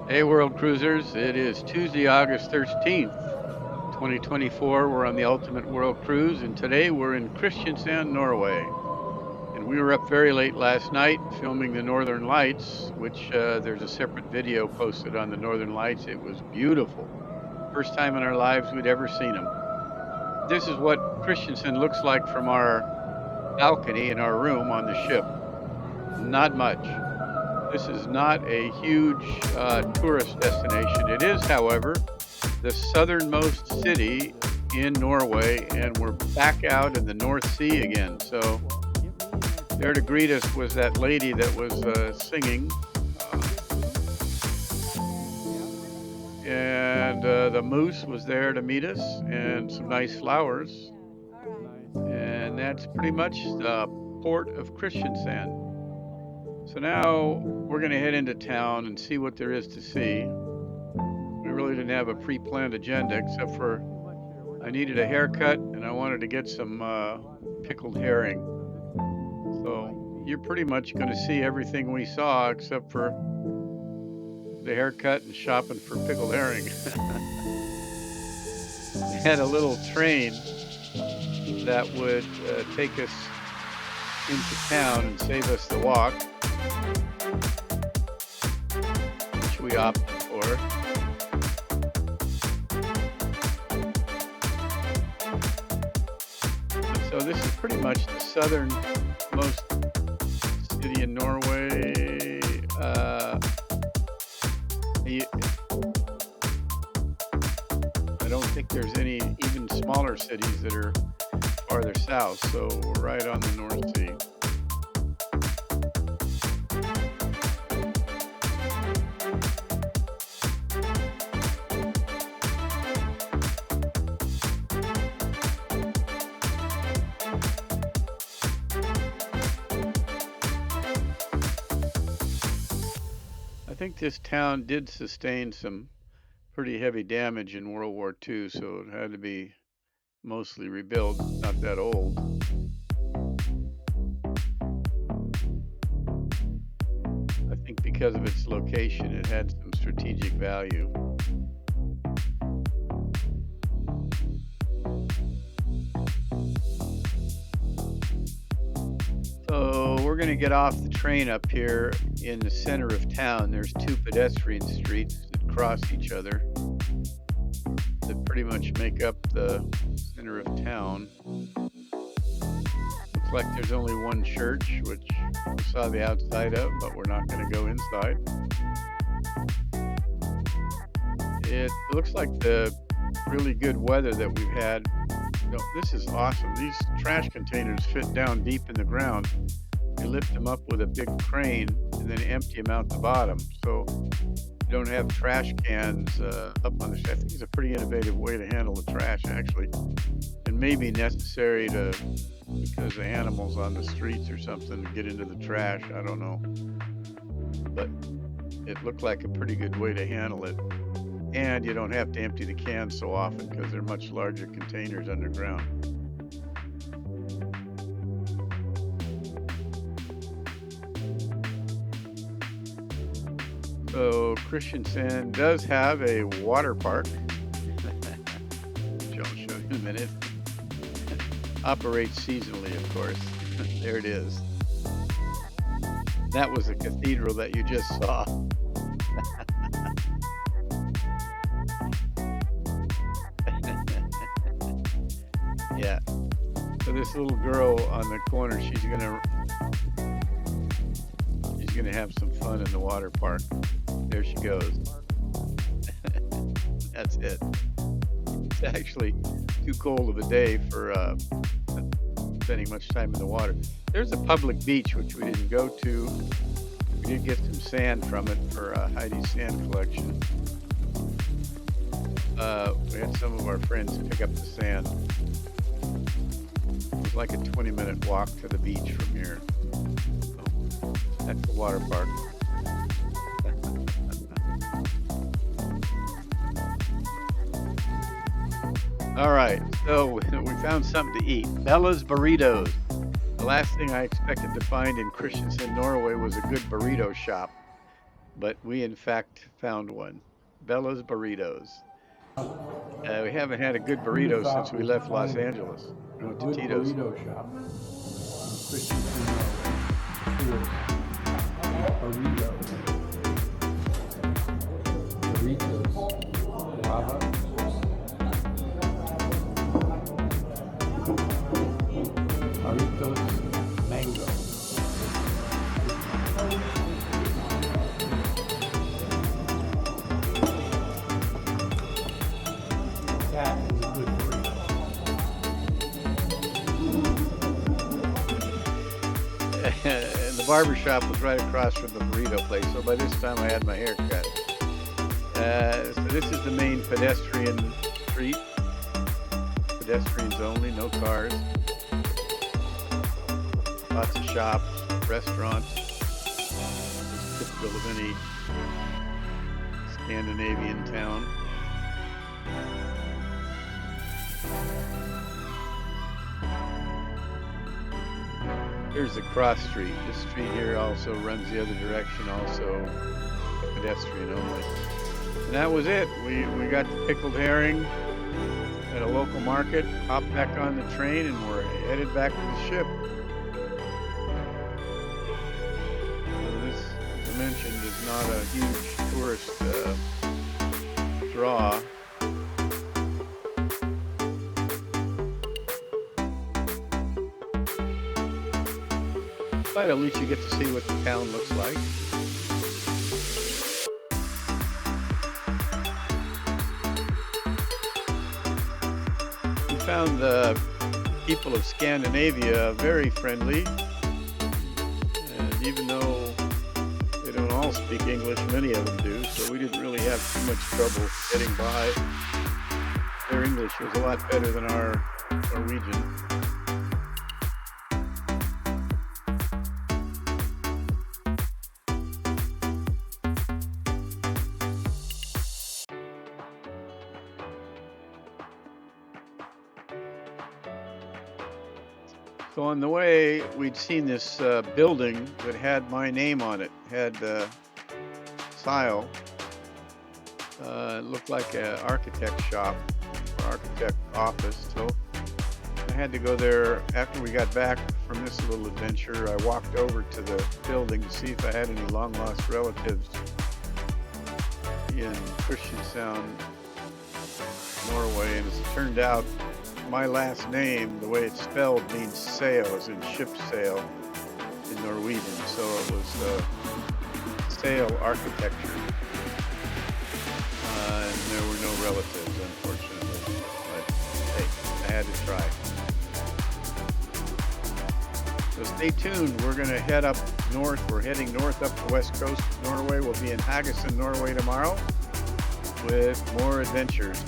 Hey, World Cruisers. It is Tuesday, August 13th, 2024. We're on the Ultimate World Cruise, and today we're in Kristiansand, Norway. And we were up very late last night filming the Northern Lights, which there's a separate video posted on the Northern Lights. It was beautiful. First time in our lives we'd ever seen them. This is what Kristiansand looks like from our balcony in our room on the ship. Not much. This is not a huge tourist destination. It is, however, the southernmost city in Norway, and we're back out in the North Sea again. So there to greet us was that lady that was singing, and the moose was there to meet us, and some nice flowers. And that's pretty much the port of Kristiansand. So now we're going to head into town and see what there is to see. We really didn't have a pre-planned agenda except for I needed a haircut and I wanted to get some pickled herring. So you're pretty much going to see everything we saw except for the haircut and shopping for pickled herring. We had a little train that would take us into town and save us the walk, which we opted for. So this is pretty much the southernmost city in Norway. I don't think there's any even smaller cities that are farther south, so we're right on the North Sea. I think this town did sustain some pretty heavy damage in World War II, so it had to be mostly rebuilt. It's not that old. I think because of its location, it had some strategic value. So we're going to get off the train up here in the center of town. There's two pedestrian streets that cross each other that pretty much make up the center of town. Looks like there's only one church, which we saw the outside of, but we're not going to go inside. It looks like the really good weather that we've had. This is awesome. These trash containers fit down deep in the ground. You lift them up with a big crane and then empty them out the bottom. So you don't have trash cans up on the shelf. I think it's a pretty innovative way to handle the trash, actually. And maybe necessary because the animals on the streets or something get into the trash. I don't know. But it looked like a pretty good way to handle it. And you don't have to empty the cans so often because they're much larger containers underground. So Kristiansand does have a water park, which I'll show you in a minute. Operates seasonally, of course. There it is. That was a cathedral that you just saw. Yeah. So this little girl on the corner, she's gonna have some fun in the water park. There she goes. That's it. It's actually too cold of a day for spending much time in the water. There's a public beach which we didn't go to. We did get some sand from it for Heidi's sand collection. We had some of our friends pick up the sand. It was like a 20-minute walk to the beach from here. So that's the water park. All right, so we found something to eat. Bella's Burritos. The last thing I expected to find in Kristiansand, Norway was a good burrito shop. but we in fact found one. Bella's Burritos. We haven't had a good Who'd have burrito since thought we we could left Los find Angeles. We a went to good Tito's. burrito shop in Kristiansand, Norway? Burritos. Burritos. Lava. Burritos. Mango. That is a good burrito. And the barber shop was right across from the burrito place. So by this time I had my hair cut. So this is the main pedestrian street. Pedestrians only, no cars. Lots of shops, restaurants. It's typical of any Scandinavian town. Here's the cross street. This street here also runs the other direction, also pedestrian only. And that was it. We got the pickled herring at a local market, hopped back on the train, and we're headed back to the ship. This, as I mentioned, is not a huge tourist draw. But at least you get to see what the town looks like. We found the people of Scandinavia very friendly. And even though they don't all speak English, many of them do, so we didn't really have too much trouble getting by. Their English was a lot better than our Norwegian. So on the way, we'd seen this building that had my name on it, had Sile. It looked like an architect shop or architect office. So I had to go there after we got back from this little adventure. I walked over to the building to see if I had any long lost relatives in Kristiansand, Norway, and as it turned out, my last name, the way it's spelled, means sail, as in ship sail in Norwegian. So it was sail architecture. And there were no relatives, unfortunately. But hey, I had to try. So stay tuned. We're going to head up north. We're heading north up the west coast of Norway. We'll be in Haugesund, Norway tomorrow with more adventures.